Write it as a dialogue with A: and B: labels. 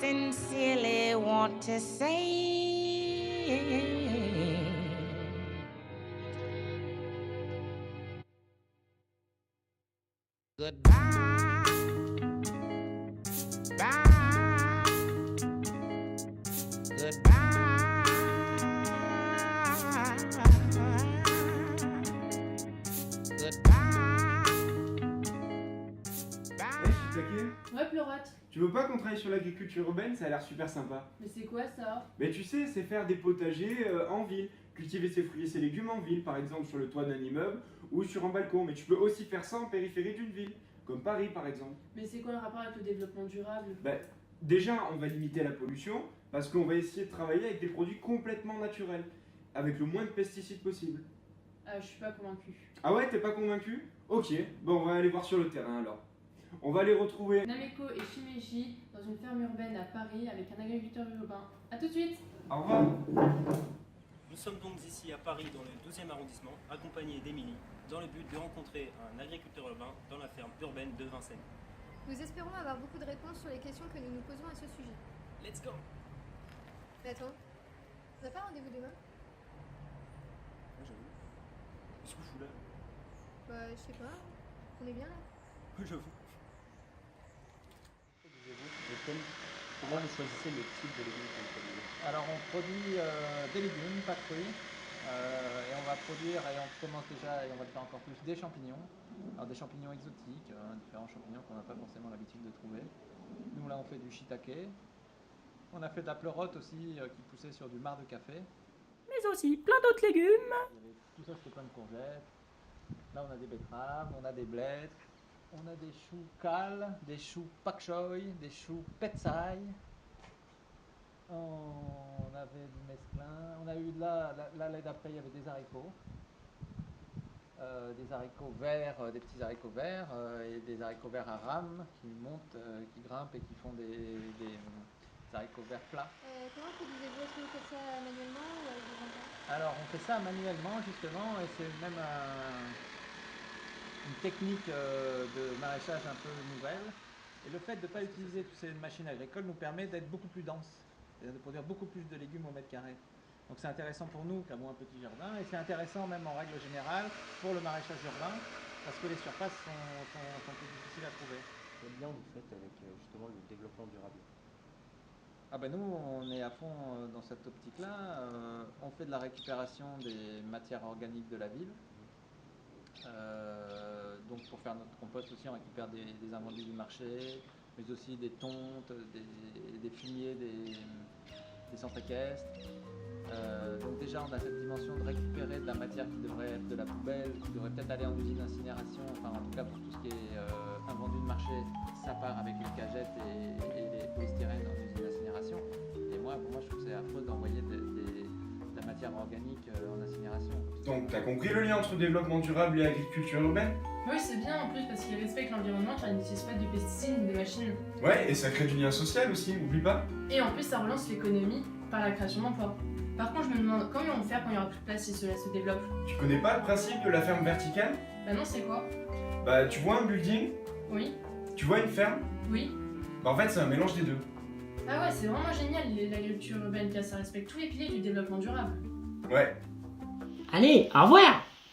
A: sincerely want to say goodbye. Bye. Goodbye. Goodbye.
B: Eh, je suis taqué.
C: Ouais, Pleurote.
B: Tu veux pas qu'on travaille sur l'agriculture urbaine? Ça a l'air super sympa.
C: Mais c'est quoi ça?
B: Mais tu sais, c'est faire des potagers en ville. Cultiver ses fruits et ses légumes en ville, par exemple sur le toit d'un immeuble ou sur un balcon. Mais tu peux aussi faire ça en périphérie d'une ville, comme Paris par exemple.
C: Mais c'est quoi le rapport avec le développement durable?
B: Bah, déjà, on va limiter la pollution parce qu'on va essayer de travailler avec des produits complètement naturels, avec le moins de pesticides possible.
C: Ah, je suis pas convaincue.
B: Ah ouais, t'es pas convaincu? Ok, bon, on va aller voir sur le terrain alors. On va aller retrouver...
C: Nameko et Shimeji dans une ferme urbaine à Paris avec un agriculteur urbain. A tout de suite.
B: Au revoir.
D: Nous sommes donc ici à Paris dans le 12e arrondissement, accompagnés d'Émilie, dans le but de rencontrer un agriculteur urbain dans la ferme urbaine de Vincennes.
E: Nous espérons avoir beaucoup de réponses sur les questions que nous nous posons à ce sujet.
D: Let's go!
E: Mais attends, on n'a pas rendez-vous demain?
D: Ouais, j'avoue. Qu'est-ce que je fous là?
E: Bah, je sais pas. On est bien là?
D: Ouais, j'avoue.
F: Comment vous choisissez le type de légumes que vous produisez?
G: Alors on produit des légumes, pas de fruits, et on va produire, et on commence déjà, et on va le faire encore plus, des champignons. Alors des champignons exotiques, différents champignons qu'on n'a pas forcément l'habitude de trouver. Nous là on fait du shiitake. On a fait de la pleurote aussi qui poussait sur du marc de café.
H: Mais aussi plein d'autres légumes.
G: Tout ça c'était plein de courgettes. Là on a des betteraves, on a des blettes. On a des choux kale, des choux pak choi, des choux petsai. On avait du mesclun. On a eu de l'année d'après, il y avait des haricots verts, des petits haricots verts et des haricots verts à rames qui montent, qui grimpent et qui font des haricots verts plats.
E: Comment produisez-vous? Est-ce que vous faites ça manuellement ou avec des engrais?
G: Alors on fait ça manuellement justement et c'est même une technique de maraîchage un peu nouvelle. Et le fait de ne pas utiliser toutes ces machines agricoles nous permet d'être beaucoup plus dense, c'est-à-dire de produire beaucoup plus de légumes au mètre carré. Donc c'est intéressant pour nous qui avons un petit jardin et c'est intéressant même en règle générale pour le maraîchage urbain parce que les surfaces sont plus difficiles à trouver.
F: Quel lien vous faites avec justement le développement durable?
G: Ah ben nous on est à fond dans cette optique-là. On fait de la récupération des matières organiques de la ville. Donc pour faire notre compost aussi on récupère des invendus du marché, mais aussi des tontes, des fumiers, des centres équestres. Donc déjà on a cette dimension de récupérer de la matière qui devrait être de la poubelle, qui devrait peut-être aller en usine d'incinération, enfin en tout cas pour tout ce qui est invendu de marché, ça part avec les cagettes et les polystyrènes en usine d'incinération. Et moi je trouve que c'est affreux d'envoyer de la matière organique en incinération.
B: Donc, t'as compris le lien entre développement durable et agriculture urbaine?
C: Oui, c'est bien en plus parce qu'il respecte l'environnement car il n'utilise pas de pesticides ni de machines.
B: Ouais, et ça crée du lien social aussi, oublie pas.
C: Et en plus, ça relance l'économie par la création d'emplois. Par contre, je me demande comment ils vont faire quand il n'y aura plus de place si cela se développe.
B: Tu connais pas le principe de la ferme verticale?
C: Bah non, c'est quoi?
B: Bah, tu vois un building,
C: Oui,
B: tu vois une ferme,
C: oui.
B: bah en fait c'est un mélange des deux.
C: Ah ouais, c'est vraiment génial l'agriculture urbaine car ça respecte tous les piliers du développement durable.
B: Ouais.
H: Allez, au revoir.